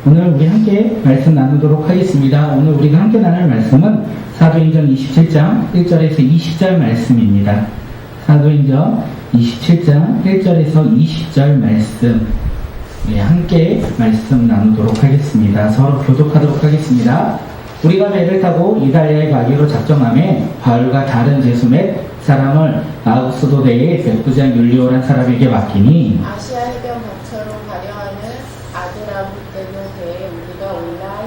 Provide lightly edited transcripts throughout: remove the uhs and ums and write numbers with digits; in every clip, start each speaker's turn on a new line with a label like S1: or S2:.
S1: 오늘 우리 함께 말씀 나누도록 하겠습니다. 오늘 우리가 함께 나눌 말씀은 사도행전 27장 1절에서 20절 말씀입니다. 사도행전 27장 1절에서 20절 말씀, 함께 말씀 나누도록 하겠습니다. 서로 교독하도록 하겠습니다. 우리가 배를 타고 이달리아에 가기로 작정하며 바울과 다른 제수 몇 사람을 아우스도대의 백부장 율리오란 사람에게 맡기니
S2: 아시아 해변 근처로 가려 하는 아드라무데로에 우리가 올라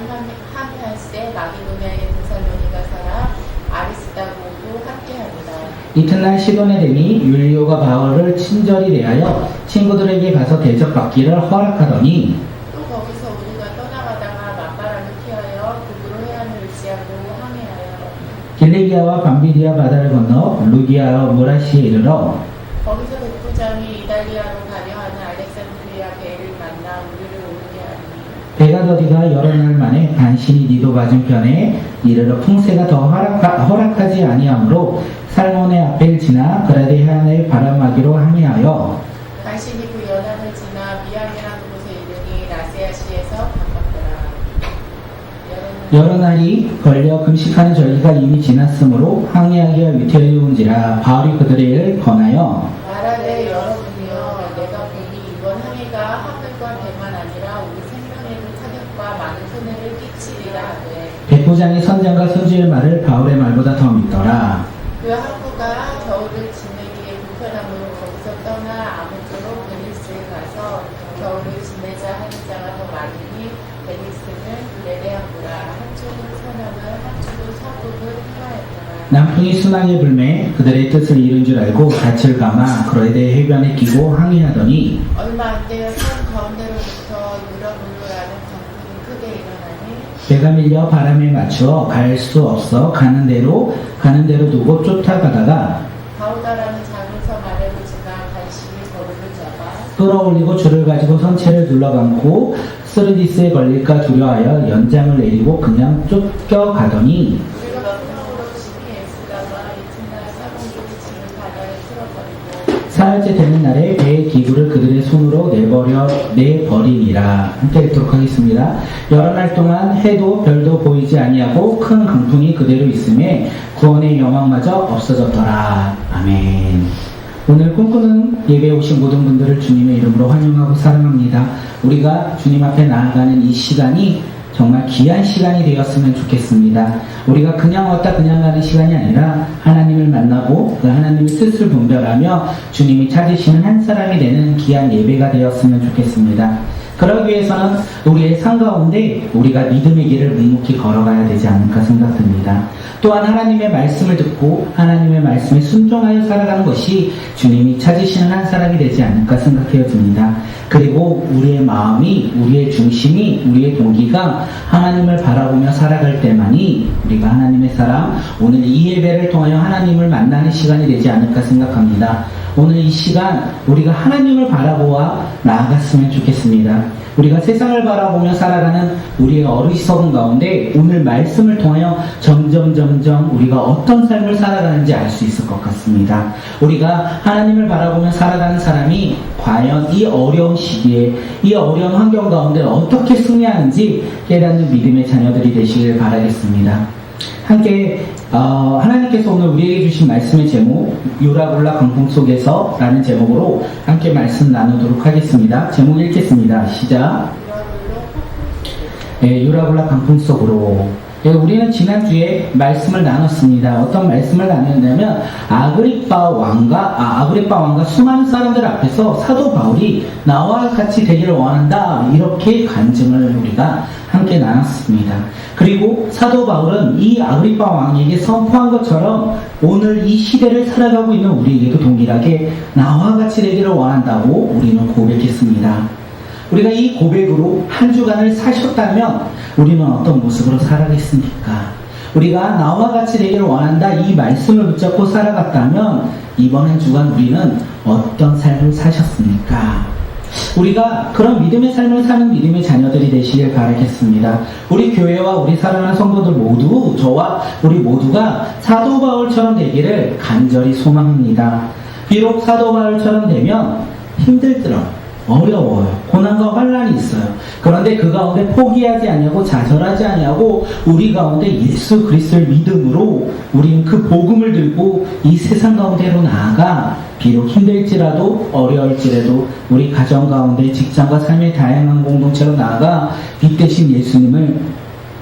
S2: 함께할세 마게도냐의 데살로니가 사람 아리스다고도 함께합니다.
S1: 이튿날 시돈에 되니 율리오가 바울을 친절히 대하여 친구들에게 가서 대접받기를 허락하더니
S2: 또 거기서 우리가 떠나가다가 막바람을 피하여 북으로 해안을 의지하고 항해하여
S1: 길리기아와 밤비디아 바다를 건너 루기아와 무라시에 이르러
S2: 거기서 백부장이 이달리아로 가려 하는 알렉산드리아 배를 만나 우리를 오르게 하니
S1: 배가 더디가 여러 날 만에 간신히 니도 맞은편에 이르러 풍세가 더 허락하지 아니하므로 살몬의 앞을 지나 그라데 해안을 바람막이로 항해하여
S2: 간신히 그 연안을 지나 미암이라는 곳에 이르니 라세아시에서 가깝더라.
S1: 여러 날이 걸려 금식하는 절기가 이미 지났으므로 항해하기가 위태로운지라 바울이 그들의 일을 권하여
S2: 말하되 여러분이여 내가 보니 이번 항해가 하늘과 배만 아니라 우리 생명에도 타격과 많은 손해를 끼치리라 하되
S1: 백부장이 선장과 선주의 말을 바울의 말보다 더 믿더라.
S2: 그 항구가 겨울을 지내기에 불편함으로 거기서 떠나 아무쪼록 베니스에 가서 겨울을 지내자 하는 자가 더 많으니 베니스는 그레데 항구라. 한쪽은 서남을 한쪽은 서북을 행하였더라.
S1: 남풍이 순하게 불매 그들의 뜻을 이룬 줄 알고 닻을 감아 그레데 해변에 끼고 항해하더니
S2: 얼마 안 되어 산 가운데로부터 유라블루라는 강풍이 크게 일어나니
S1: 배가 밀려 바람에 맞추어 갈 수 없어 가는 대로 두고 쫓아가다가
S2: 바우다라는 작은 섬 아래로 지나 간신히 거름을 잡아
S1: 끌어올리고 줄을 가지고 선체를 둘러감고 스르디스에 걸릴까 두려워하여 연장을 내리고 그냥 쫓겨가더니
S2: 우리가 풍랑으로 심히 애쓰다가 이튿날 사공들이 짐을 바다에 틀어버리고
S1: 사흘째 되는 날에 배의 기구를 그들의 손으로 내버리니라. 함께 읽도록 하겠습니다. 여러 날 동안 해도 별도 보이지 아니하고 큰 강풍이 그대로 있음에 구원의 영광마저 없어졌더라. 아멘. 오늘 꿈꾸는 예배에 오신 모든 분들을 주님의 이름으로 환영하고 사랑합니다. 우리가 주님 앞에 나아가는 이 시간이 정말 귀한 시간이 되었으면 좋겠습니다. 우리가 그냥 왔다 그냥 가는 시간이 아니라 하나님을 만나고 그 하나님의 뜻을 분별하며 주님이 찾으시는 한 사람이 되는 귀한 예배가 되었으면 좋겠습니다. 그러기 위해서는 우리의 삶 가운데 우리가 믿음의 길을 묵묵히 걸어가야 되지 않을까 생각됩니다. 또한 하나님의 말씀을 듣고 하나님의 말씀에 순종하여 살아가는 것이 주님이 찾으시는 한 사람이 되지 않을까 생각해집니다. 그리고 우리의 마음이, 우리의 중심이, 우리의 동기가 하나님을 바라보며 살아갈 때만이 우리가 하나님의 사람, 오늘 이 예배를 통하여 하나님을 만나는 시간이 되지 않을까 생각합니다. 오늘 이 시간 우리가 하나님을 바라보아 나아갔으면 좋겠습니다. 우리가 세상을 바라보며 살아가는 우리의 어리석은 가운데 오늘 말씀을 통하여 점점 우리가 어떤 삶을 살아가는지 알 수 있을 것 같습니다. 우리가 하나님을 바라보며 살아가는 사람이 과연 이 어려운 시기에 이 어려운 환경 가운데 어떻게 승리하는지 깨닫는 믿음의 자녀들이 되시길 바라겠습니다. 함께 하나님께서 오늘 우리에게 주신 말씀의 제목 유라굴라 강풍 속에서 라는 제목으로 함께 말씀 나누도록 하겠습니다. 제목 읽겠습니다. 시작. 유라굴라 강풍 속으로. 우리는 지난주에 말씀을 나눴습니다. 어떤 말씀을 나눴냐면 아그리빠 왕과 수많은 사람들 앞에서 사도 바울이 나와 같이 되기를 원한다, 이렇게 간증을 우리가 함께 나눴습니다. 그리고 사도 바울은 이 아그리빠 왕에게 선포한 것처럼 오늘 이 시대를 살아가고 있는 우리에게도 동일하게 나와 같이 되기를 원한다고 우리는 고백했습니다. 우리가 이 고백으로 한 주간을 사셨다면 우리는 어떤 모습으로 살아겠습니까? 우리가 나와 같이 되기를 원한다, 이 말씀을 붙잡고 살아갔다면 이번 한 주간 우리는 어떤 삶을 사셨습니까? 우리가 그런 믿음의 삶을 사는 믿음의 자녀들이 되시길 바라겠습니다. 우리 교회와 우리 사랑하는 성도들 모두, 저와 우리 모두가 사도 바울처럼 되기를 간절히 소망합니다. 비록 사도 바울처럼 되면 힘들더라도 어려워요. 고난과 환란이 있어요. 그런데 그 가운데 포기하지 아니하고 좌절하지 아니하고 우리 가운데 예수 그리스도를 믿음으로 우리는 그 복음을 들고 이 세상 가운데로 나아가 비록 힘들지라도 어려울지라도 우리 가정 가운데 직장과 삶의 다양한 공동체로 나아가 빛 대신 예수님을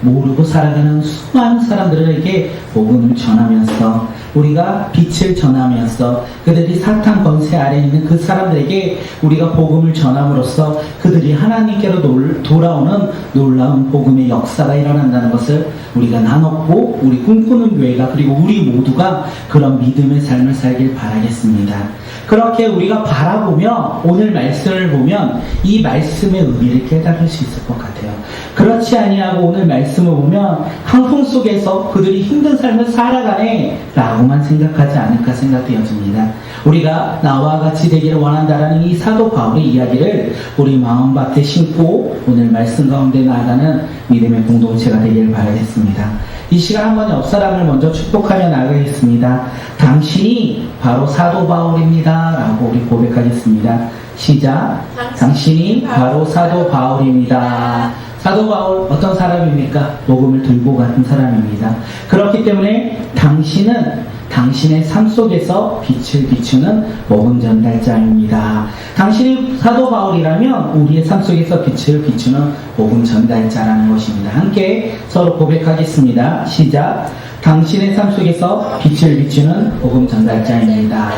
S1: 모르고 살아가는 수많은 사람들에게 복음을 전하면서 우리가 빛을 전하면서 그들이 사탄 권세 아래에 있는 그 사람들에게 우리가 복음을 전함으로써 그들이 하나님께로 돌아오는 놀라운 복음의 역사가 일어난다는 것을 우리가 나눴고 우리 꿈꾸는 교회가 그리고 우리 모두가 그런 믿음의 삶을 살길 바라겠습니다. 그렇게 우리가 바라보며 오늘 말씀을 보면 이 말씀의 의미를 깨달을 수 있을 것 같아요. 그렇지 아니하고 오늘 말씀을 보면 항풍 속에서 그들이 힘든 삶을 살아가네 라고만 생각하지 않을까 생각되어집니다. 우리가 나와 같이 되기를 원한다라는 이 사도 바울의 이야기를 우리 마음밭에 심고 오늘 말씀 가운데 나아가는 믿음의 공동체가 되기를 바라겠습니다. 이 시간 한번 옆 사람을 먼저 축복하며 나가겠습니다. 당신이 바로 사도 바울입니다 라고 우리 고백하겠습니다. 시작. 당신이 바로 사도 바울입니다. 사도 바울 어떤 사람입니까? 복음을 들고 가는 사람입니다. 그렇기 때문에 당신은 당신의 삶 속에서 빛을 비추는 복음 전달자입니다. 당신이 사도 바울이라면 우리의 삶 속에서 빛을 비추는 복음 전달자라는 것입니다. 함께 서로 고백하겠습니다. 시작. 당신의 삶 속에서 빛을 비추는 복음 전달자입니다.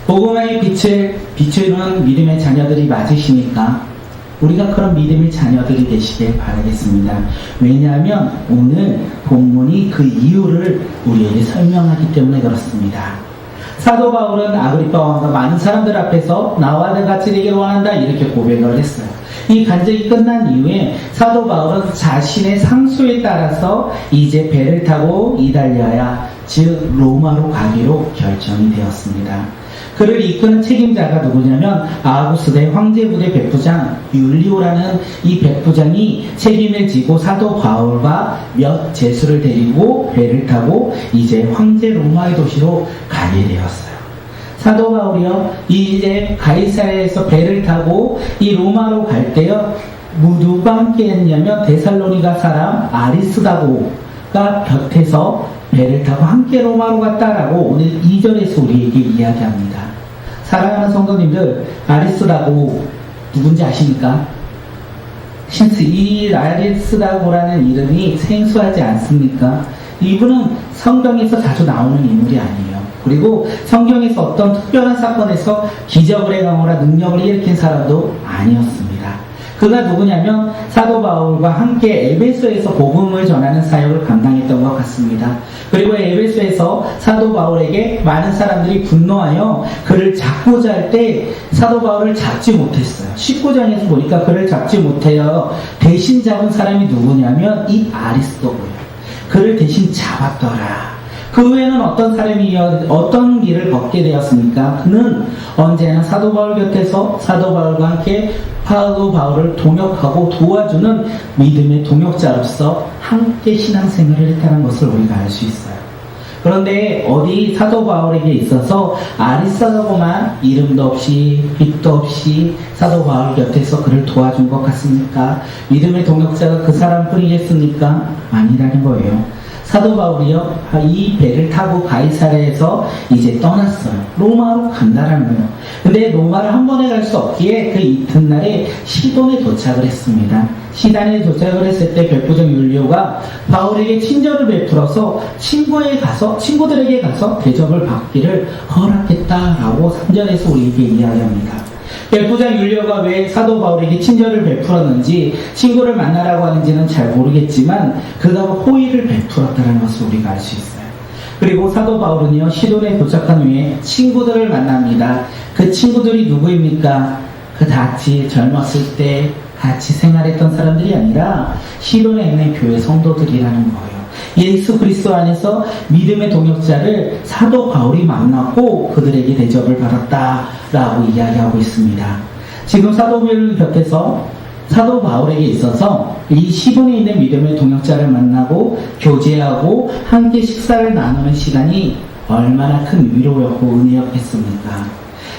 S1: 복음의 빛을 비추는 믿음의 자녀들이 맞으시니까 우리가 그런 믿음의 자녀들이 되시길 바라겠습니다. 왜냐하면 오늘 본문이 그 이유를 우리에게 설명하기 때문에 그렇습니다. 사도 바울은 아그리파 왕과 많은 사람들 앞에서 나와 같이 되기를 원한다 이렇게 고백을 했어요. 이 간증이 끝난 이후에 사도 바울은 자신의 상소에 따라서 이제 배를 타고 이달리아야 즉 로마로 가기로 결정이 되었습니다. 그를 이끄는 책임자가 누구냐면 아구스대 황제부대 백부장 율리오라는 이 백부장이 책임을 지고 사도 바울과 몇 제수를 데리고 배를 타고 이제 황제 로마의 도시로 가게 되었어요. 사도 바울이요 이제 가이사랴에서 배를 타고 이 로마로 갈 때요 누가 함께 했냐면 데살로니가 사람 아리스다고가 곁에서 배를 타고 함께 로마로 갔다라고 오늘 2절에서 우리에게 이야기합니다. 사랑하는 성도님들, 아리스다고 누군지 아십니까? 이 아리스다고라는 이름이 생소하지 않습니까? 이분은 성경에서 자주 나오는 인물이 아니에요. 그리고 성경에서 어떤 특별한 사건에서 기적을 행하거나 능력을 일으킨 사람도 아니었습니다. 그가 누구냐면 사도 바울과 함께 에베소에서 복음을 전하는 사역을 감당했던 것 같습니다. 그리고 에베소에서 사도 바울에게 많은 사람들이 분노하여 그를 잡고자 할 때 사도 바울을 잡지 못했어요. 19장에서 보니까 그를 잡지 못해요. 대신 잡은 사람이 누구냐면 이 아리스도고요. 그를 대신 잡았더라. 그 후에는 어떤 사람이 어떤 길을 걷게 되었습니까? 그는 언제나 사도 바울 곁에서 사도 바울과 함께 사도 바울을 동역하고 도와주는 믿음의 동역자로서 함께 신앙생활을 했다는 것을 우리가 알 수 있어요. 그런데 어디 사도 바울에게 있어서 아리스다고만 이름도 없이 빛도 없이 사도 바울 곁에서 그를 도와준 것 같습니까? 믿음의 동역자가 그 사람뿐이겠습니까? 아니라는 거예요. 사도 바울이요 이 배를 타고 가이사랴에서 이제 떠났어요. 로마로 간다라는 거예요. 근데 로마를 한 번에 갈 수 없기에 그 이튿날에 시돈에 도착을 했습니다. 시돈에 도착을 했을 때 백부장 율리오가 바울에게 친절을 베풀어서 친구들에게 가서 대접을 받기를 허락했다라고 3절에서 우리에게 이야기합니다. 백부장 율리오가 왜 사도 바울에게 친절을 베풀었는지 친구를 만나라고 하는지는 잘 모르겠지만 그가 호의를 베풀었다는 것을 우리가 알 수 있어요. 그리고 사도 바울은요 시돈에 도착한 후에 친구들을 만납니다. 그 친구들이 누구입니까? 그 같이 젊었을 때 같이 생활했던 사람들이 아니라 시돈에 있는 교회 성도들이라는 거예요. 예수 그리스도 안에서 믿음의 동역자를 사도 바울이 만났고 그들에게 대접을 받았다라고 이야기하고 있습니다. 지금 사도 바울 곁에서 사도 바울에게 있어서 이 시돈에 있는 믿음의 동역자를 만나고 교제하고 함께 식사를 나누는 시간이 얼마나 큰 위로였고 은혜였겠습니까?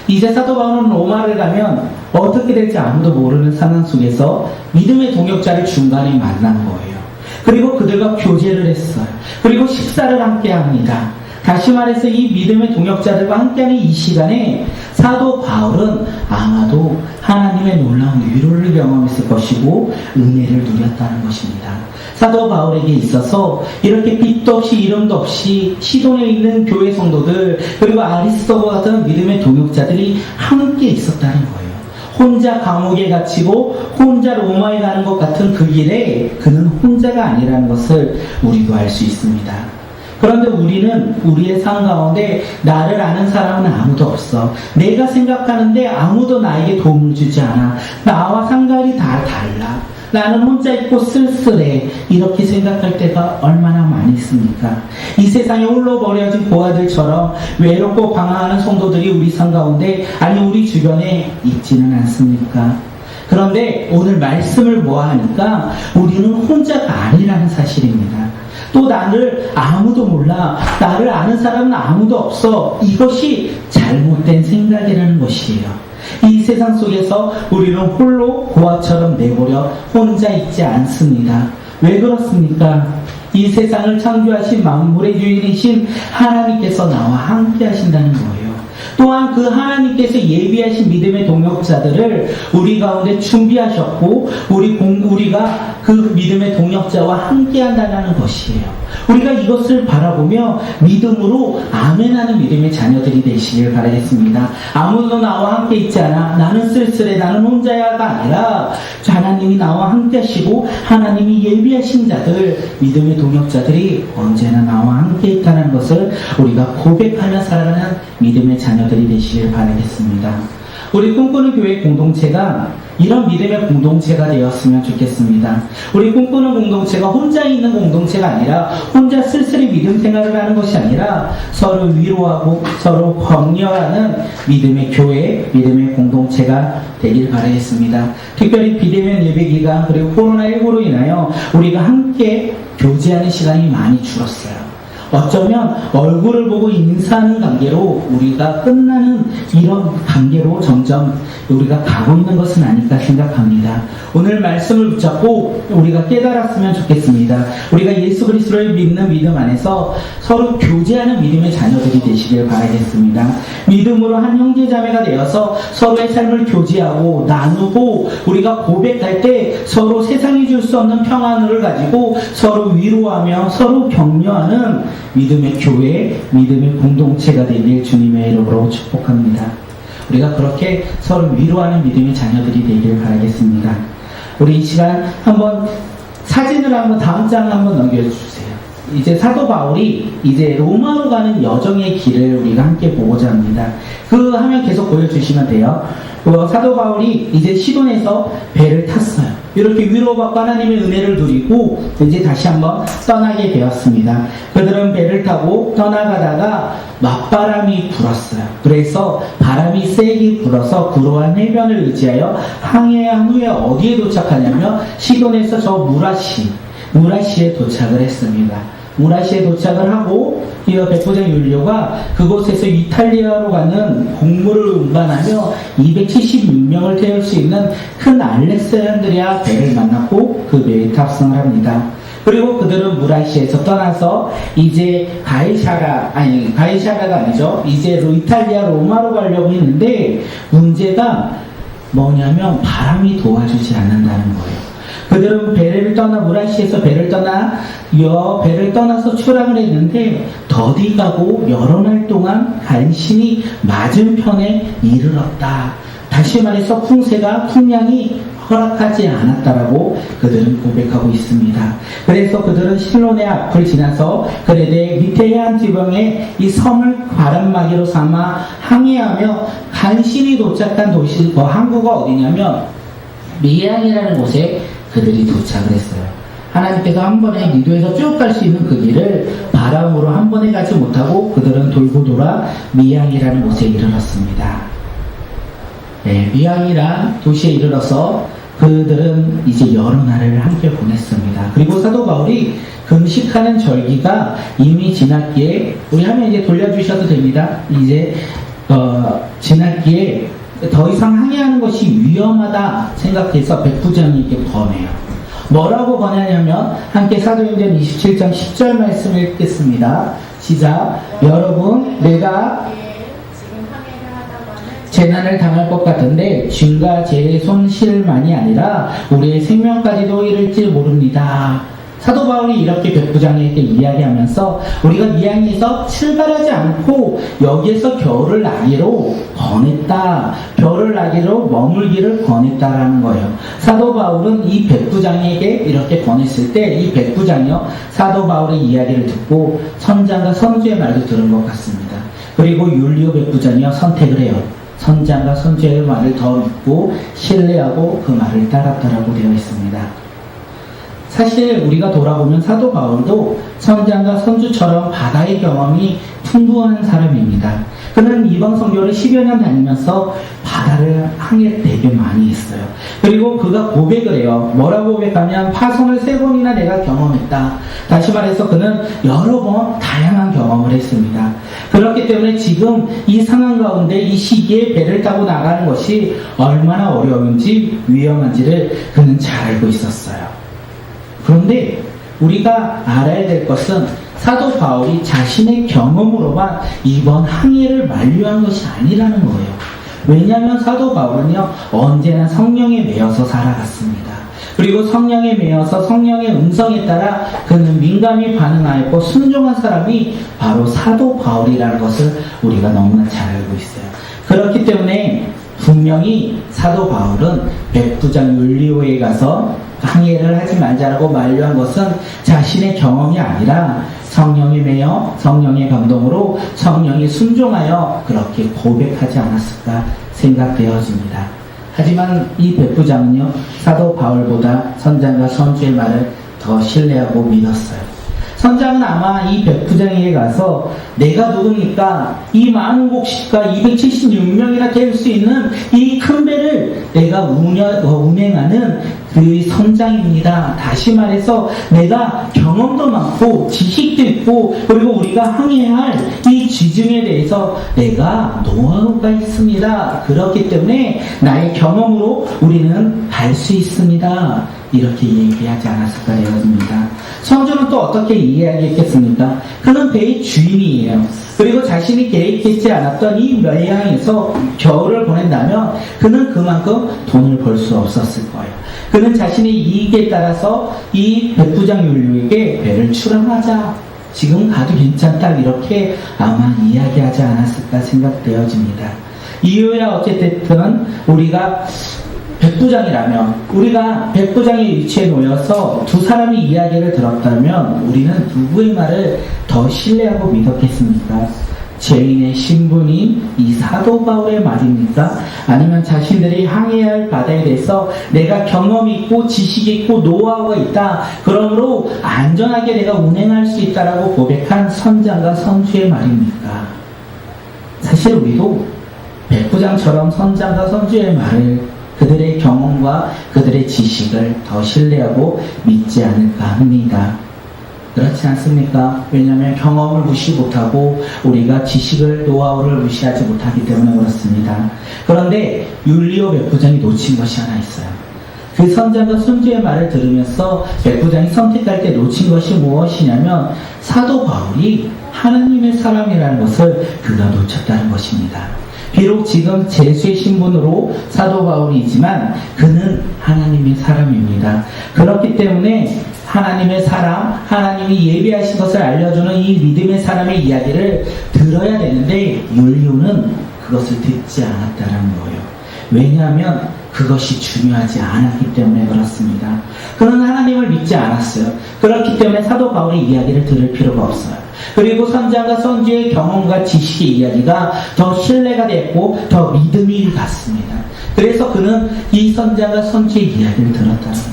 S1: 이제 사도 바울은 로마를 가면 어떻게 될지 아무도 모르는 상황 속에서 믿음의 동역자를 중간에 만난 거예요. 그리고 그들과 교제를 했어요. 그리고 식사를 함께 합니다. 다시 말해서 이 믿음의 동역자들과 함께하는 이 시간에 사도 바울은 아마도 하나님의 놀라운 위로를 경험했을 것이고 은혜를 누렸다는 것입니다. 사도 바울에게 있어서 이렇게 빛도 없이 이름도 없이 시돈에 있는 교회 성도들 그리고 아리스도과 같은 믿음의 동역자들이 함께 있었다는 거예요. 혼자 감옥에 갇히고 혼자 로마에 가는 것 같은 그 길에 그는 혼자가 아니라는 것을 우리도 알 수 있습니다. 그런데 우리는 우리의 삶 가운데 나를 아는 사람은 아무도 없어. 내가 생각하는데 아무도 나에게 도움을 주지 않아. 나와 생각이 다 달라. 나는 혼자 있고 쓸쓸해. 이렇게 생각할 때가 얼마나 많이 있습니까? 이 세상에 홀로 버려진 고아들처럼 외롭고 방황하는 성도들이 우리 삶 가운데 아니 우리 주변에 있지는 않습니까? 그런데 오늘 말씀을 모아하니까 우리는 혼자가 아니라는 사실입니다. 또 나를 아무도 몰라. 나를 아는 사람은 아무도 없어. 이것이 잘못된 생각이라는 것이에요. 이 세상 속에서 우리는 홀로 고아처럼 내버려 혼자 있지 않습니다. 왜 그렇습니까? 이 세상을 창조하신 만물의 주인이신 하나님께서 나와 함께 하신다는 거예요. 또한 그 하나님께서 예비하신 믿음의 동역자들을 우리 가운데 준비하셨고 우리가 그 믿음의 동역자와 함께 한다는 것이에요. 우리가 이것을 바라보며 믿음으로 아멘하는 믿음의 자녀들이 되시길 바라겠습니다. 아무도 나와 함께 있지 않아. 나는 쓸쓸해. 나는 혼자야가 아니라 하나님이 나와 함께 하시고 하나님이 예비하신 자들, 믿음의 동역자들이 언제나 나와 함께 있다는 것을 우리가 고백하며 살아가는 믿음의 자녀들이 되시길 바라겠습니다. 우리 꿈꾸는 교회 공동체가 이런 믿음의 공동체가 되었으면 좋겠습니다. 우리 꿈꾸는 공동체가 혼자 있는 공동체가 아니라 혼자 쓸쓸히 믿음 생활을 하는 것이 아니라 서로 위로하고 서로 격려하는 믿음의 교회, 믿음의 공동체가 되길 바라겠습니다. 특별히 비대면 예배기간 그리고 코로나19로 인하여 우리가 함께 교제하는 시간이 많이 줄었어요. 어쩌면 얼굴을 보고 인사하는 관계로 우리가 끝나는 이런 관계로 점점 우리가 가고 있는 것은 아닐까 생각합니다. 오늘 말씀을 붙잡고 우리가 깨달았으면 좋겠습니다. 우리가 예수 그리스도를 믿는 믿음 안에서 서로 교제하는 믿음의 자녀들이 되시길 바라겠습니다. 믿음으로 한 형제자매가 되어서 서로의 삶을 교제하고 나누고 우리가 고백할 때 서로 세상이 줄 수 없는 평안을 가지고 서로 위로하며 서로 격려하는 믿음의 교회, 믿음의 공동체가 되길 주님의 이름으로 축복합니다. 우리가 그렇게 서로 위로하는 믿음의 자녀들이 되길 바라겠습니다. 우리 이 시간 한번 사진을 한번 다음 장 한번 넘겨주세요. 이제 사도 바울이 이제 로마로 가는 여정의 길을 우리가 함께 보고자 합니다. 그 화면 계속 보여주시면 돼요. 사도 바울이 이제 시돈에서 배를 탔어요. 이렇게 위로받고 하나님의 은혜를 누리고 이제 다시 한번 떠나게 되었습니다. 그들은 배를 타고 떠나가다가 맞바람이 불었어요. 그래서 바람이 세게 불어서 구로한 해변을 의지하여 항해한 후에 어디에 도착하냐면 시돈에서 저 무라시에 도착을 했습니다. 무라시에 도착을 하고 이 백부장 율리오가 그곳에서 이탈리아로 가는 곡물을 운반하며 276명을 태울 수 있는 큰 알렉산드리아 배를 만났고 그 배에 탑승을 합니다. 그리고 그들은 무라시에서 떠나서 이제 가이샤라가 아니죠. 이제 이탈리아 로마로 가려고 했는데 문제가 뭐냐면 바람이 도와주지 않는다는 거예요. 그들은 무라시에서 배를 떠나서 출항을 했는데 더디 가고 여러 날 동안 간신히 맞은편에 이르렀다. 다시 말해서 풍량이 허락하지 않았다라고 그들은 고백하고 있습니다. 그래서 그들은 실로네 앞을 지나서 그레데 미테안 지방의 이 섬을 바람막이로 삼아 항해하며 간신히 도착한 도시, 항구가 어디냐면 미양이라는 곳에 그들이 도착을 했어요. 하나님께서 한 번에 리도에서 쭉 갈 수 있는 그 길을 바람으로 한 번에 가지 못하고 그들은 돌고 돌아 미양이라는 곳에 이르렀습니다. 네, 미양이란 도시에 이르러서 그들은 이제 여러 날을 함께 보냈습니다. 그리고 사도 바울이 금식하는 절기가 이미 지났기에 우리 화면 이제 돌려주셔도 됩니다. 이제 지났기에 더 이상 항해하는 것이 위험하다 생각해서 백부장에게 권해요. 뭐라고 권하냐면 함께 사도행전 27장 10절 말씀을 읽겠습니다. 시작. 여러분, 내가
S2: 지금 항해를 하다가는
S1: 재난을 당할 것 같은데 쥔과 제 손실만이 아니라 우리의 생명까지도 이를지 모릅니다. 사도 바울이 이렇게 백부장에게 이야기하면서 우리가 미양에서 출발하지 않고 여기에서 겨울을 나기로 권했다. 겨울을 나기로 머물기를 권했다라는 거예요. 사도 바울은 이 백부장에게 이렇게 권했을 때 이 백부장이요, 사도 바울의 이야기를 듣고 선장과 선주의 말도 들은 것 같습니다. 그리고 율리오 백부장이요, 선택을 해요. 선장과 선주의 말을 더 믿고 신뢰하고 그 말을 따랐다라고 되어 있습니다. 사실 우리가 돌아보면 사도 바울도 선장과 선주처럼 바다의 경험이 풍부한 사람입니다. 그는 이방 선교를 10여 년 다니면서 바다를 항해를 되게 많이 했어요. 그리고 그가 고백을 해요. 뭐라고 고백하면 파손을 3번이나 내가 경험했다. 다시 말해서 그는 여러 번 다양한 경험을 했습니다. 그렇기 때문에 지금 이 상황 가운데 이 시기에 배를 타고 나가는 것이 얼마나 어려운지 위험한지를 그는 잘 알고 있었어요. 그런데 우리가 알아야 될 것은 사도 바울이 자신의 경험으로만 이번 항해를 만류한 것이 아니라는 거예요. 왜냐하면 사도 바울은요, 언제나 성령에 매여서 살아갔습니다. 그리고 성령에 매여서 성령의 음성에 따라 그는 민감히 반응하였고 순종한 사람이 바로 사도 바울이라는 것을 우리가 너무나 잘 알고 있어요. 그렇기 때문에 분명히 사도 바울은 백부장 율리오에 가서 항해를 하지 말자라고 만류한 것은 자신의 경험이 아니라 성령에 매여 성령의 감동으로 성령이 순종하여 그렇게 고백하지 않았을까 생각되어집니다. 하지만 이 백부장은요, 사도 바울보다 선장과 선주의 말을 더 신뢰하고 믿었어요. 선장은 아마 이 백부장에게 가서 내가 누굽니까? 이 많은 곡식과 276명이나 될 수 있는 이 큰 배를 내가 운행하는 그 선장입니다. 다시 말해서 내가 경험도 많고 지식도 있고 그리고 우리가 항해할 이 지중에 대해서 내가 노하우가 있습니다. 그렇기 때문에 나의 경험으로 우리는 갈 수 있습니다. 이렇게 얘기하지 않았을까 여러분입니다. 성주는 또 어떻게 이야기했겠습니까? 그는 배의 주인이에요. 그리고 자신이 계획했지 않았던 이 매양에서 겨울을 보낸다면 그는 그만큼 돈을 벌 수 없었을 거예요. 그는 자신의 이익에 따라서 이 백부장 율리오에게 배를 출항하자, 지금 가도 괜찮다, 이렇게 아마 이야기하지 않았을까 생각되어집니다. 이유야 어쨌든 우리가 백부장이라면, 우리가 백부장의 위치에 놓여서 두 사람이 이야기를 들었다면 우리는 누구의 말을 더 신뢰하고 믿었겠습니까? 죄인의 신분인 이 사도 바울의 말입니까? 아니면 자신들이 항해할 바다에 대해서 내가 경험이 있고 지식이 있고 노하우가 있다, 그러므로 안전하게 내가 운행할 수 있다라고 고백한 선장과 선주의 말입니까? 사실 우리도 백부장처럼 선장과 선주의 말을, 그들의 경험과 그들의 지식을 더 신뢰하고 믿지 않을까 합니다. 그렇지 않습니까? 왜냐하면 경험을 무시 못하고 우리가 지식을, 노하우를 무시하지 못하기 때문에 그렇습니다. 그런데 율리오 백부장이 놓친 것이 하나 있어요. 그 선장과 선주의 말을 들으면서 백부장이 선택할 때 놓친 것이 무엇이냐면 사도 바울이 하나님의 사람이라는 것을 그가 놓쳤다는 것입니다. 비록 지금 제수의 신분으로 사도 바울이지만 그는 하나님의 사람입니다. 그렇기 때문에 하나님의 사람, 하나님이 예비하신 것을 알려주는 이 믿음의 사람의 이야기를 들어야 되는데 율리오는 그것을 듣지 않았다는 거예요. 왜냐하면 그것이 중요하지 않았기 때문에 그렇습니다. 그는 하나님을 믿지 않았어요. 그렇기 때문에 사도 바울의 이야기를 들을 필요가 없어요. 그리고 선장과 선주의 경험과 지식의 이야기가 더 신뢰가 됐고 더 믿음이 갔습니다. 그래서 그는 이 선장과 선주의 이야기를 들었다는 거예요.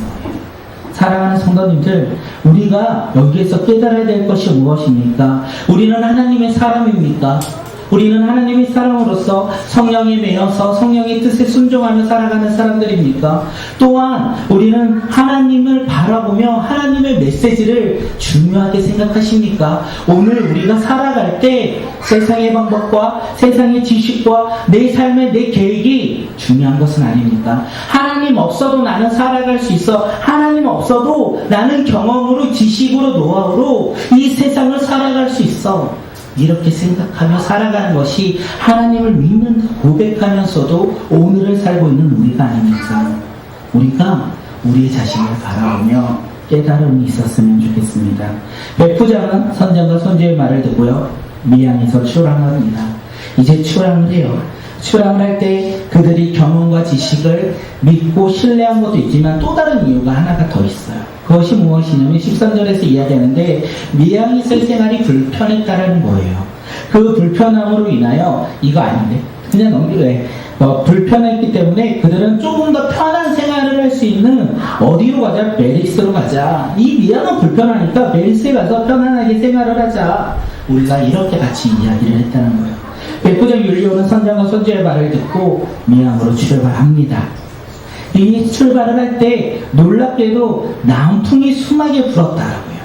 S1: 사랑하는 성도님들, 우리가 여기에서 깨달아야 될 것이 무엇입니까? 우리는 하나님의 사람입니까? 우리는 하나님의 사람으로서 성령에 매여서 성령의 뜻에 순종하며 살아가는 사람들입니까? 또한 우리는 하나님을 바라보며 하나님의 메시지를 중요하게 생각하십니까? 오늘 우리가 살아갈 때 세상의 방법과 세상의 지식과 내 삶의 내 계획이 중요한 것은 아닙니까? 하나님 없어도 나는 살아갈 수 있어. 하나님 없어도 나는 경험으로, 지식으로, 노하우로 이 세상을 살아갈 수 있어. 이렇게 생각하며 살아가는 것이 하나님을 믿는 고백하면서도 오늘을 살고 있는 우리가 아닙니까? 우리가 우리의 자신을 바라보며 깨달음이 있었으면 좋겠습니다. 백부장은 선장과 손주의 말을 듣고요, 미양에서 출항합니다. 이제 출항을 해요. 출항을 할 때 그들이 경험과 지식을 믿고 신뢰한 것도 있지만 또 다른 이유가 하나가 더 있어요. 그것이 무엇이냐면 13절에서 이야기하는데 미양이 쓸 생활이 불편했다라는 거예요. 그 불편함으로 인하여 이거 아닌데 그냥 넘기래. 불편했기 때문에 그들은 조금 더 편한 생활을 할 수 있는 어디로 가자? 메리스로 가자. 이 미양은 불편하니까 메리스에 가서 편안하게 생활을 하자. 우리가 이렇게 같이 이야기를 했다는 거예요. 백부장 율리오는 선장과 손주의 말을 듣고 미양으로 출발합니다. 이 출발을 할 때 놀랍게도 남풍이 심하게 불었다라고요.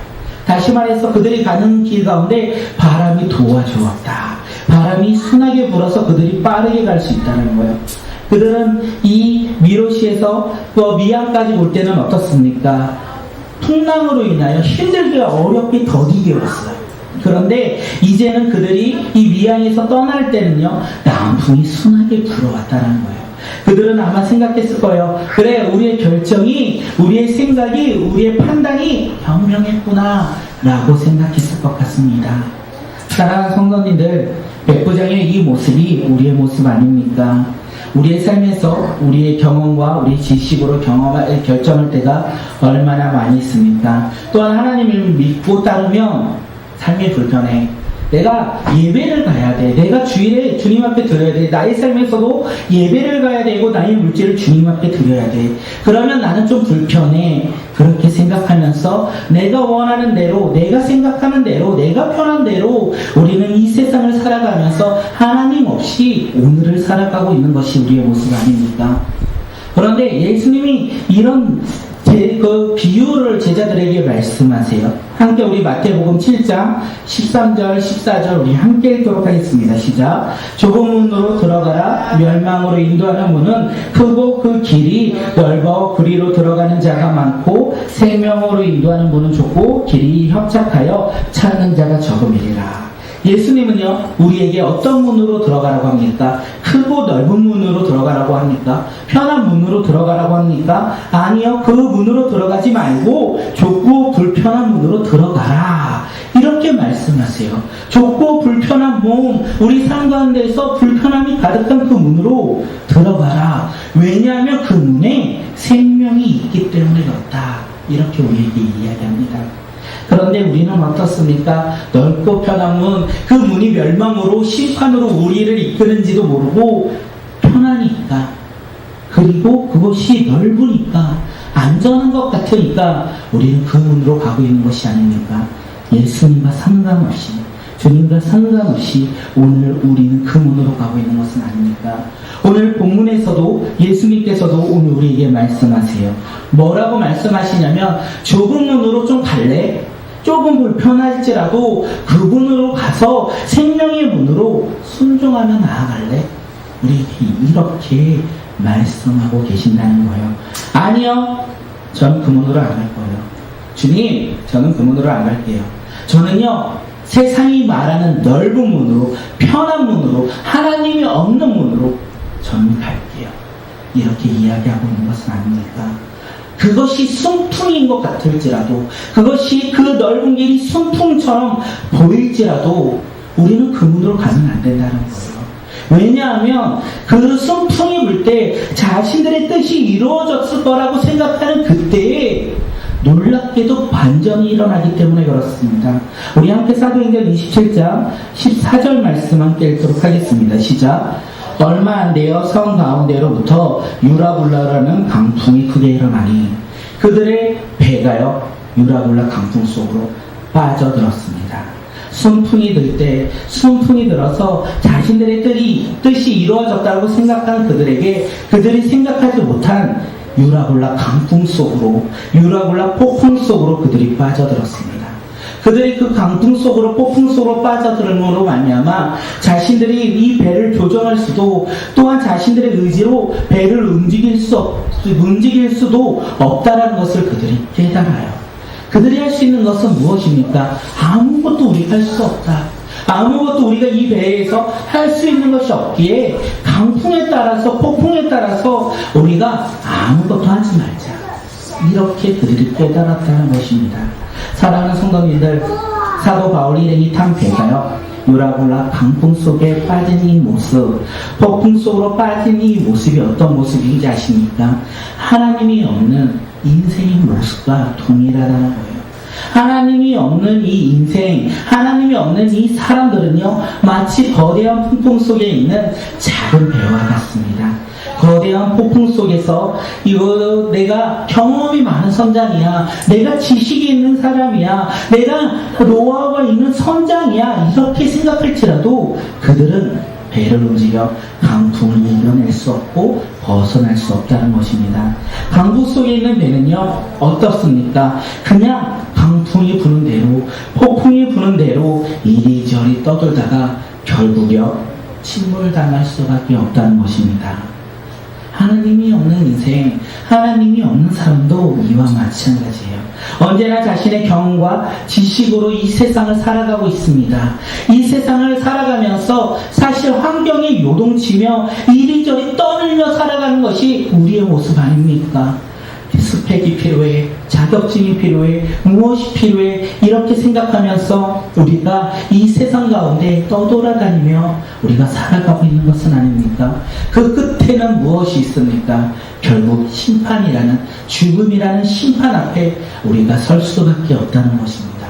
S1: 다시 말해서 그들이 가는 길 가운데 바람이 도와주었다. 바람이 순하게 불어서 그들이 빠르게 갈 수 있다는 거예요. 그들은 이 미로시에서 미양까지 올 때는 어떻습니까? 풍랑으로 인하여 힘들게 어렵게 더디게 왔어요. 그런데 이제는 그들이 이 미양에서 떠날 때는요, 남풍이 순하게 불어왔다는 거예요. 그들은 아마 생각했을 거예요. 그래, 우리의 결정이, 우리의 생각이, 우리의 판단이 현명했구나 라고 생각했을 것 같습니다. 사랑하는 성도님들, 백부장의 이 모습이 우리의 모습 아닙니까? 우리의 삶에서 우리의 경험과 우리 지식으로 결정할 때가 얼마나 많이 있습니까? 또한 하나님을 믿고 따르면 삶이 불편해. 내가 예배를 가야 돼. 내가 주일에 주님 앞에 드려야 돼. 나의 삶에서도 예배를 가야 되고 나의 물질을 주님 앞에 드려야 돼. 그러면 나는 좀 불편해. 그렇게 생각하면서 내가 원하는 대로, 내가 생각하는 대로, 내가 편한 대로 우리는 이 세상을 살아가면서 하나님 없이 오늘을 살아가고 있는 것이 우리의 모습 아닙니까? 그런데 예수님이 이런 그 비유를 제자들에게 말씀하세요. 함께 우리 마태복음 7장 13절 14절 우리 함께 읽도록 하겠습니다. 시작. 좁은 문으로 들어가라. 멸망으로 인도하는 문은 크고 그 길이 넓어 그리로 들어가는 자가 많고 생명으로 인도하는 문은 좁고 길이 협착하여 찾는 자가 적음이리라. 예수님은요, 우리에게 어떤 문으로 들어가라고 합니까? 크고 넓은 문으로 들어가라고 합니까? 편한 문으로 들어가라고 합니까? 아니요, 그 문으로 들어가지 말고 좁고 불편한 문으로 들어가라. 이렇게 말씀하세요. 좁고 불편한 문, 우리 삶 가운데서 불편함이 가득한 그 문으로 들어가라. 왜냐하면 그 문에 생명이 있기 때문에 그렇다. 이렇게 우리에게 이야기합니다. 그런데 우리는 어떻습니까? 넓고 편한 문, 그 문이 멸망으로 심판으로 우리를 이끄는지도 모르고 편하니까, 그리고 그것이 넓으니까 안전한 것 같으니까 우리는 그 문으로 가고 있는 것이 아닙니까? 예수님과 상관없이, 주님과 상관없이 오늘 우리는 그 문으로 가고 있는 것은 아닙니까? 오늘 본문에서도 예수님께서도 오늘 우리에게 말씀하세요. 뭐라고 말씀하시냐면, 좁은 문으로 좀 갈래? 조금 불편할지라도 그 문으로 가서 생명의 문으로 순종하며 나아갈래? 우리에게 이렇게 말씀하고 계신다는 거예요. 아니요, 저는 그 문으로 안 갈 거예요. 주님, 저는 그 문으로 안 갈게요. 저는요, 세상이 말하는 넓은 문으로, 편한 문으로, 하나님이 없는 문으로 저는 갈게요. 이렇게 이야기하고 있는 것은 아닙니까? 그것이 순풍인 것 같을지라도, 그것이 그 넓은 길이 순풍처럼 보일지라도 우리는 그 문으로 가면 안 된다는 거예요. 왜냐하면 그 순풍이 불 때 자신들의 뜻이 이루어졌을 거라고 생각하는 그때에 놀랍게도 반전이 일어나기 때문에 그렇습니다. 우리 함께 사도행전 27장 14절 말씀 함께 읽도록 하겠습니다. 시작. 얼마 안 되어 성 가운데로부터 유라굴라라는 강풍이 크게 일어나니 그들의 배가요 유라굴라 강풍 속으로 빠져들었습니다. 순풍이 들 때, 순풍이 들어서 자신들의 뜻이 이루어졌다고 생각하는 그들에게 그들이 생각하지 못한 유라굴라 강풍 속으로, 유라굴라 폭풍 속으로 그들이 빠져들었습니다. 그들이 그 강풍 속으로, 폭풍 속으로 빠져들음으로 말미암아 자신들이 이 배를 조정할 수도, 또한 자신들의 의지로 배를 움직일 수도 없다라는 것을 그들이 깨달아요. 그들이 할 수 있는 것은 무엇입니까? 아무것도 우리가 할 수 없다. 아무것도 우리가 이 배에서 할 수 있는 것이 없기에 강풍에 따라서, 폭풍에 따라서 우리가 아무것도 하지 말자. 이렇게 그들이 깨달았다는 것입니다. 사랑하는 성도님들, 사도 바울이 이 탄 배가요, 유라굴라 강풍 속에 빠진 이 모습, 폭풍 속으로 빠진 이 모습이 어떤 모습인지 아십니까? 하나님이 없는 인생의 모습과 동일하다는 거예요. 하나님이 없는 이 인생, 하나님이 없는 이 사람들은요, 마치 거대한 풍풍 속에 있는 작은 배와 같습니다. 거대한 폭풍 속에서 이거 내가 경험이 많은 선장이야, 내가 지식이 있는 사람이야, 내가 노하우가 있는 선장이야, 이렇게 생각할지라도 그들은 배를 움직여 강풍을 이겨낼 수 없고 벗어날 수 없다는 것입니다. 강풍 속에 있는 배는요, 어떻습니까? 그냥 강풍이 부는 대로, 폭풍이 부는 대로 이리저리 떠돌다가 결국요 침몰당할 수밖에 없다는 것입니다. 하나님이 없는 인생, 하나님이 없는 사람도 이와 마찬가지예요. 언제나 자신의 경험과 지식으로 이 세상을 살아가고 있습니다. 이 세상을 살아가면서 사실 환경이 요동치며 이리저리 떠들며 살아가는 것이 우리의 모습 아닙니까? 스펙이 필요해, 자격증이 필요해, 무엇이 필요해, 이렇게 생각하면서 우리가 이 세상 가운데 떠돌아다니며 우리가 살아가고 있는 것은 아닙니까? 그 끝에는 무엇이 있습니까? 결국 심판이라는, 죽음이라는 심판 앞에 우리가 설 수밖에 없다는 것입니다.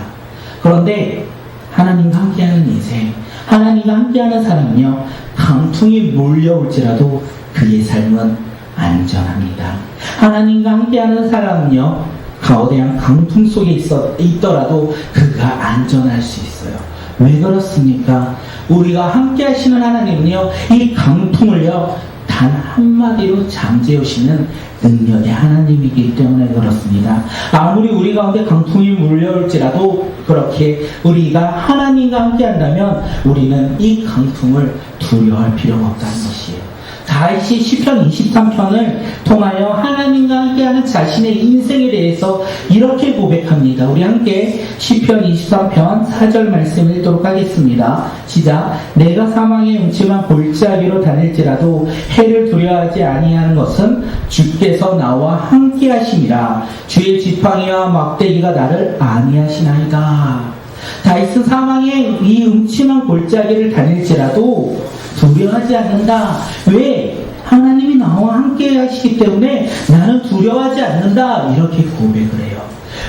S1: 그런데 하나님과 함께하는 인생, 하나님과 함께하는 사람은요, 강풍이 몰려올지라도 그의 삶은 안전합니다. 하나님과 함께하는 사람은요, 거대한 강풍 속에 있더라도 그가 안전할 수 있어요. 왜 그렇습니까? 우리가 함께 하시는 하나님은요, 이 강풍을요, 단 한마디로 잠재우시는 능력의 하나님이기 때문에 그렇습니다. 아무리 우리 가운데 강풍이 몰려올지라도 그렇게 우리가 하나님과 함께 한다면 우리는 이 강풍을 두려워할 필요가 없다는 것이에요. 다윗이 시편 23편을 통하여 하나님과 함께하는 자신의 인생에 대해서 이렇게 고백합니다. 우리 함께 시편 23편 4절 말씀 읽도록 하겠습니다. 시작. 내가 사망의 음침한 골짜기로 다닐지라도 해를 두려워하지 아니하는 것은 주께서 나와 함께하심이라. 주의 지팡이와 막대기가 나를 안위하시나이다. 다윗은 사망의 이 음침한 골짜기를 다닐지라도 두려워하지 않는다. 왜? 하나님이 나와 함께 하시기 때문에 나는 두려워하지 않는다. 이렇게 고백을 해요.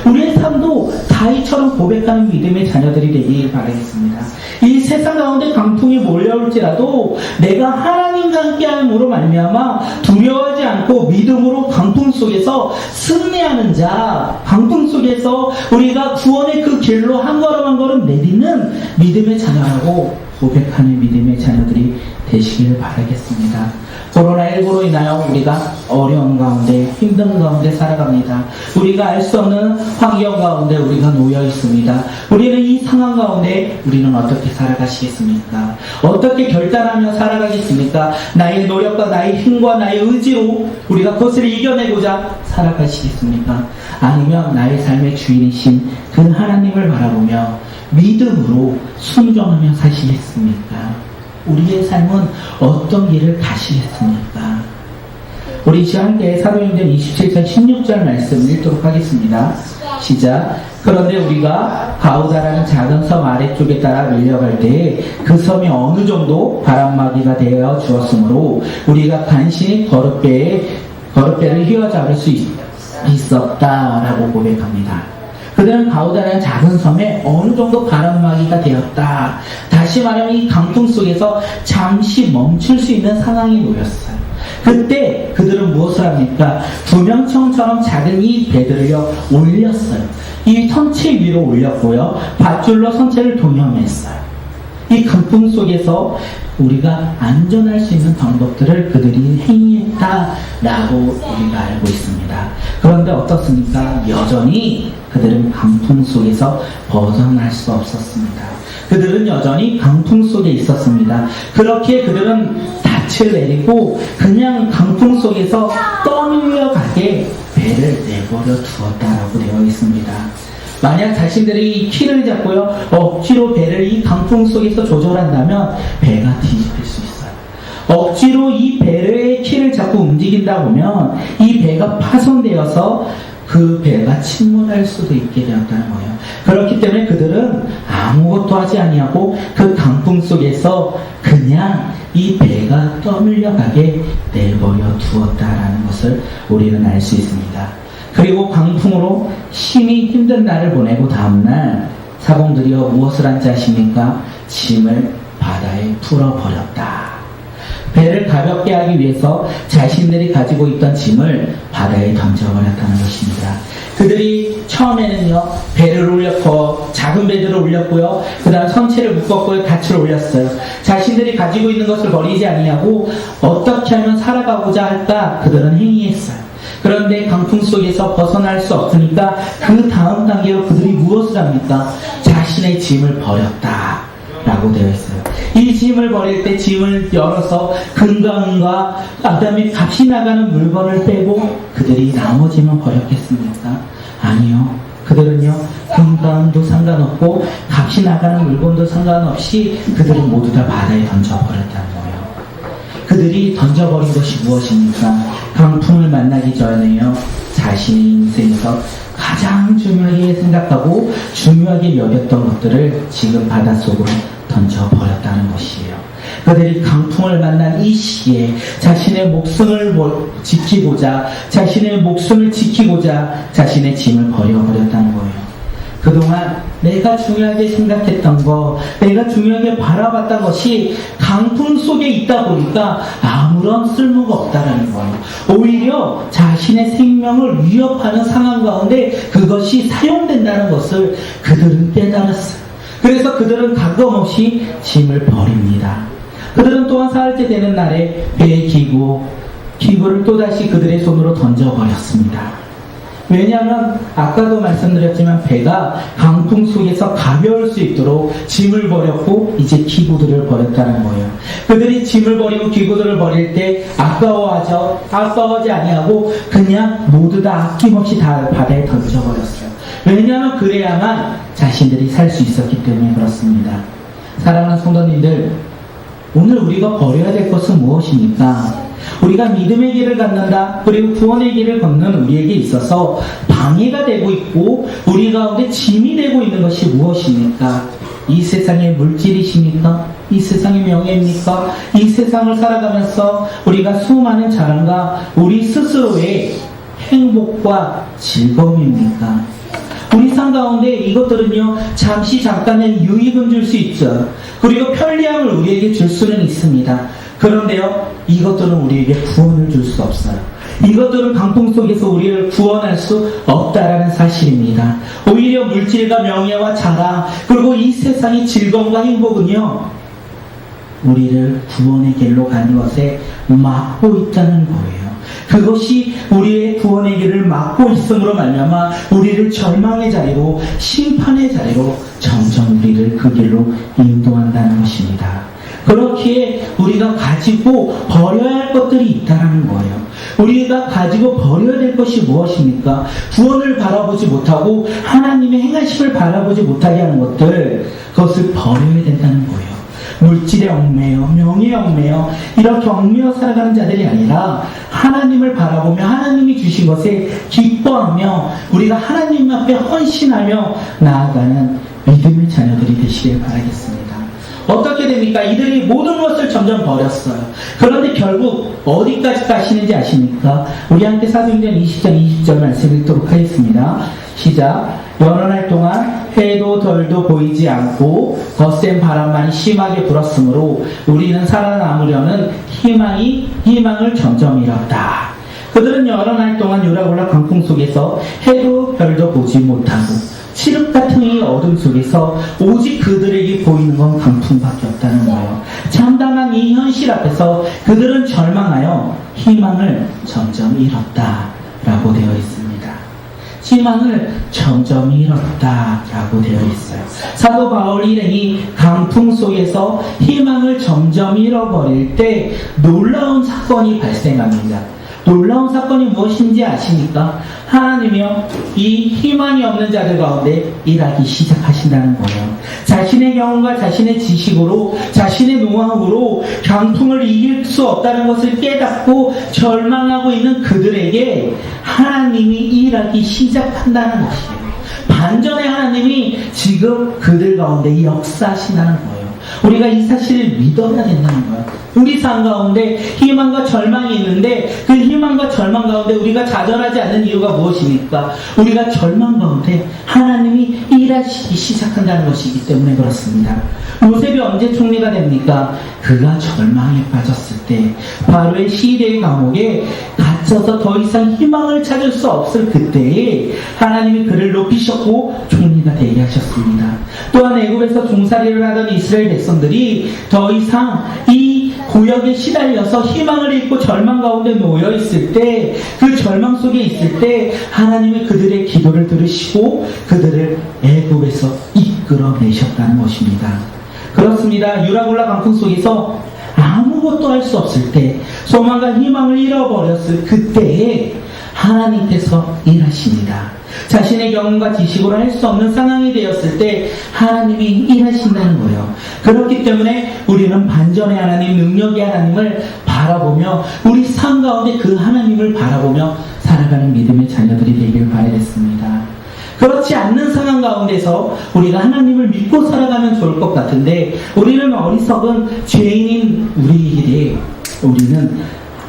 S1: 우리의 삶도 다윗처럼 고백하는 믿음의 자녀들이 되길 바라겠습니다. 이 세상 가운데 강풍이 몰려올지라도 내가 하나님과 함께함으로 말미암아 두려워하지 않고 믿음으로 강풍 속에서 승리하는 자, 강풍 속에서 우리가 구원의 그 길로 한 걸음 한 걸음 내딛는 믿음의 자녀라고 고백하는 믿음의 자녀들이 되시기를 바라겠습니다. 코로나19로 인하여 우리가 어려운 가운데, 힘든 가운데 살아갑니다. 우리가 알 수 없는 환경 가운데 우리가 놓여 있습니다. 우리는 이 상황 가운데 우리는 어떻게 살아가시겠습니까? 어떻게 결단하며 살아가겠습니까? 나의 노력과 나의 힘과 나의 의지로 우리가 그것을 이겨내고자 살아가시겠습니까? 아니면 나의 삶의 주인이신 그 하나님을 바라보며 믿음으로 순종하며 사시겠습니까? 우리의 삶은 어떤 길을 가시겠습니까? 우리 함께 사도행전 27장 16절 말씀 읽도록 하겠습니다. 시작. 그런데 우리가 가우다라는 작은 섬 아래쪽에 따라 밀려갈 때에 그 섬이 어느 정도 바람막이가 되어 주었으므로 우리가 간신히 거룻배를 휘어잡을 수 있었다라고 고백합니다. 그들은 가우다라는 작은 섬에 어느 정도 바람막이가 되었다. 다시 말하면 이 강풍 속에서 잠시 멈출 수 있는 상황이 놓였어요. 그때 그들은 무엇을 합니까? 구명청처럼 작은 이 배들을요 올렸어요. 이 선체 위로 올렸고요, 밧줄로 선체를 동여맸어요. 이 강풍 속에서 우리가 안전할 수 있는 방법들을 그들이 행했다라고 우리가 알고 있습니다. 그런데 어떻습니까? 여전히 그들은 강풍 속에서 벗어날 수 없었습니다. 그들은 여전히 강풍 속에 있었습니다. 그렇게 그들은 닻을 내리고 그냥 강풍 속에서 떠밀려가게 배를 내버려 두었다라고 되어 있습니다. 만약 자신들이 키를 잡고요, 억지로 배를 이 강풍 속에서 조절한다면 배가 뒤집힐 수 있어요. 억지로 이 배의 키를 잡고 움직인다 보면 이 배가 파손되어서 그 배가 침몰할 수도 있게 되었다는 거예요. 그렇기 때문에 그들은 아무것도 하지 아니하고 그 강풍 속에서 그냥 이 배가 떠밀려가게 내버려 두었다라는 것을 우리는 알 수 있습니다. 그리고 강풍으로 힘이 힘든 날을 보내고 다음날 사공들이여 무엇을 한 자십니까? 짐을 바다에 풀어버렸다. 배를 가볍게 하기 위해서 자신들이 가지고 있던 짐을 바다에 던져버렸다는 것입니다. 그들이 처음에는요, 배를 올렸고, 작은 배들을 올렸고요, 그 다음 선체를 묶었고요, 닻을 올렸어요. 자신들이 가지고 있는 것을 버리지 아니하고 어떻게 하면 살아가고자 할까 그들은 행위했어요. 그런데 강풍 속에서 벗어날 수 없으니까 그 다음 단계로 그들이 무엇을 합니까? 자신의 짐을 버렸다 라고 되어 있어요. 이 짐을 버릴 때 짐을 열어서 금강과 그다음에 값이 나가는 물건을 빼고 그들이 나머지만 버렸겠습니까? 아니요. 그들은요, 금강도 상관없고 값이 나가는 물건도 상관없이 그들은 모두 다 바다에 던져버렸다는 거예요. 그들이 던져버린 것이 무엇입니까? 강풍을 만나기 전에요, 자신의 인생에서 가장 중요하게 생각하고 중요하게 여겼던 것들을 지금 바닷속으로 던져버렸다는 것이에요. 그들이 강풍을 만난 이 시기에 자신의 목숨을 지키고자, 자신의 목숨을 지키고자 자신의 짐을 버려버렸다는 거예요. 그동안 내가 중요하게 생각했던 거, 내가 중요하게 바라봤던 것이 강풍 속에 있다 보니까 아무런 쓸모가 없다라는 거예요. 오히려 자신의 생명을 위협하는 상황 가운데 그것이 사용된다는 것을 그들은 깨달았어요. 그래서 그들은 가감없이 짐을 버립니다. 그들은 또한 사흘째 되는 날에 배의 기구를 또다시 그들의 손으로 던져버렸습니다. 왜냐하면 아까도 말씀드렸지만 배가 강풍 속에서 가벼울 수 있도록 짐을 버렸고 이제 기구들을 버렸다는 거예요. 그들이 짐을 버리고 기구들을 버릴 때 아까워하지 아니하고 그냥 모두 다 아낌없이 다 바다에 던져버렸어요. 왜냐하면 그래야만 자신들이 살 수 있었기 때문에 그렇습니다. 사랑하는 성도님들, 오늘 우리가 버려야 될 것은 무엇입니까? 우리가 믿음의 길을 갖는다, 그리고 구원의 길을 걷는 우리에게 있어서 방해가 되고 있고 우리 가운데 짐이 되고 있는 것이 무엇입니까? 이 세상의 물질이십니까? 이 세상의 명예입니까? 이 세상을 살아가면서 우리가 수많은 자랑과 우리 스스로의 행복과 즐거움입니까? 우리 삶 가운데 이것들은요, 잠시 잠깐의 유익은 줄 수 있죠. 그리고 편리함을 우리에게 줄 수는 있습니다. 그런데요, 이것들은 우리에게 구원을 줄 수 없어요. 이것들은 강풍 속에서 우리를 구원할 수 없다라는 사실입니다. 오히려 물질과 명예와 자랑, 그리고 이 세상의 즐거움과 행복은요, 우리를 구원의 길로 가는 것에 막고 있다는 거예요. 그것이 우리의 구원의 길을 막고 있음으로 말미암아 우리를 절망의 자리로, 심판의 자리로 점점 우리를 그 길로 인도한다는 것입니다. 그렇기에 우리가 가지고 버려야 할 것들이 있다는 거예요. 우리가 가지고 버려야 될 것이 무엇입니까? 구원을 바라보지 못하고 하나님의 행하심을 바라보지 못하게 하는 것들, 그것을 버려야 된다는 거예요. 물질에 얽매여, 명예에 얽매여 이렇게 얽매여 살아가는 자들이 아니라 하나님을 바라보며 하나님이 주신 것에 기뻐하며 우리가 하나님 앞에 헌신하며 나아가는 믿음의 자녀들이 되시길 바라겠습니다. 어떻게 됩니까? 이들이 모든 것을 점점 버렸어요. 그런데 결국 어디까지 가시는지 아십니까? 우리 함께 사도행전 20장 20절 말씀 읽도록 하겠습니다. 시작. 여러 날 동안 해도 덜도 보이지 않고 거센 바람만이 심하게 불었으므로 우리는 살아남으려는 희망을 점점 잃었다. 그들은 여러 날 동안 유라굴라 광풍 속에서 해도 별도 보지 못하고 칠흑 같은 이 어둠 속에서 오직 그들에게 보이는 건 광풍밖에 없다는 거예요. 참담한 이 현실 앞에서 그들은 절망하여 희망을 점점 잃었다라고 되어 있습니다. 희망을 점점 잃었다라고 되어 있어요. 사도 바울 일행이 강풍 속에서 희망을 점점 잃어버릴 때 놀라운 사건이 발생합니다. 놀라운 사건이 무엇인지 아십니까? 하나님이요, 이 희망이 없는 자들 가운데 일하기 시작하신다는 거예요. 자신의 경험과 자신의 지식으로, 자신의 노하우로 강풍을 이길 수 없다는 것을 깨닫고 절망하고 있는 그들에게 하나님이 일하기 시작한다는 것이에요. 반전의 하나님이 지금 그들 가운데 역사하신다는 거예요. 우리가 이 사실을 믿어야 된다는 거예요. 우리 삶 가운데 희망과 절망이 있는데 그 희망과 절망 가운데 우리가 좌절하지 않는 이유가 무엇입니까? 우리가 절망 가운데 하나님이 일하시기 시작한다는 것이기 때문에 그렇습니다. 요셉이 언제 총리가 됩니까? 그가 절망에 빠졌을 때, 바로의 시대의 감옥에 갇혀서 더 이상 희망을 찾을 수 없을 그때에 하나님이 그를 높이셨고 총리가 되게 하셨습니다. 또한 애굽에서 종살이를 하던 이스라엘 백성들이 더 이상 이 고역에 시달려서 희망을 잃고 절망 가운데 놓여 있을 때, 그 절망 속에 있을 때 하나님이 그들의 기도를 들으시고 그들을 애굽에서 이끌어내셨다는 것입니다. 그렇습니다. 유라굴라 강풍 속에서 아무것도 할 수 없을 때, 소망과 희망을 잃어버렸을 그때에 하나님께서 일하십니다. 자신의 경험과 지식으로 할 수 없는 상황이 되었을 때 하나님이 일하신다는 거예요. 그렇기 때문에 우리는 반전의 하나님, 능력의 하나님을 바라보며 우리 삶 가운데 그 하나님을 바라보며 살아가는 믿음의 자녀들이 되길 바라겠습니다. 그렇지 않는 상황 가운데서 우리가 하나님을 믿고 살아가면 좋을 것 같은데, 우리는 어리석은 죄인인 우리에게 우리는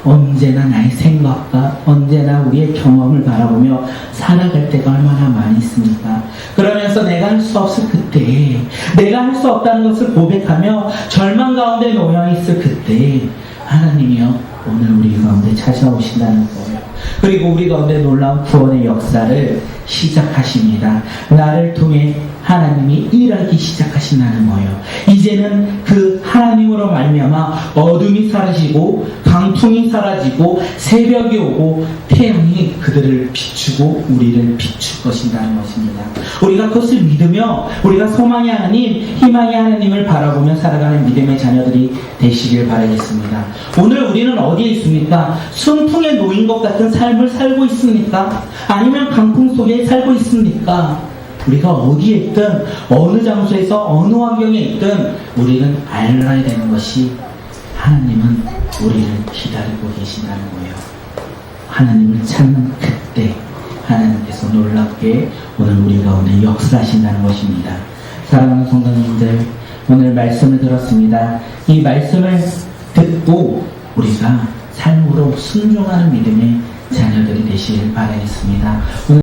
S1: 언제나 나의 생각과 언제나 우리의 경험을 바라보며 살아갈 때가 얼마나 많이 있습니까? 그러면서 내가 할 수 없을 그때에, 내가 할 수 없다는 것을 고백하며 절망 가운데 놓여 있을 그때에 하나님이요, 오늘 우리 가운데 찾아오신다는 거예요. 그리고 우리 가운데 놀라운 구원의 역사를 시작하십니다. 나를 통해 하나님이 일하기 시작하신다는 거예요. 이제는 그 하나님으로 말미암아 어둠이 사라지고 강풍이 사라지고 새벽이 오고 태양이 그들을 비추고 우리를 비출 것이라는 것입니다. 우리가 그것을 믿으며 우리가 소망의 하나님, 희망의 하나님을 바라보며 살아가는 믿음의 자녀들이 되시길 바라겠습니다. 오늘 우리는 어디에 있습니까? 순풍에 놓인 것 같은 삶을 살고 있습니까? 아니면 강풍 속에 살고 있습니까? 우리가 어디에 있든 어느 장소에서 어느 환경에 있든 우리는 알아야 되는 것이, 하나님은 우리를 기다리고 계신다는 거예요. 하나님을 찾는 그때 하나님께서 놀랍게 오늘 우리 가운데 역사하신다는 것입니다. 사랑하는 성도님들, 오늘 말씀을 들었습니다. 이 말씀을 듣고 우리가 삶으로 순종하는 믿음의 자녀들이 되시길 바라겠습니다.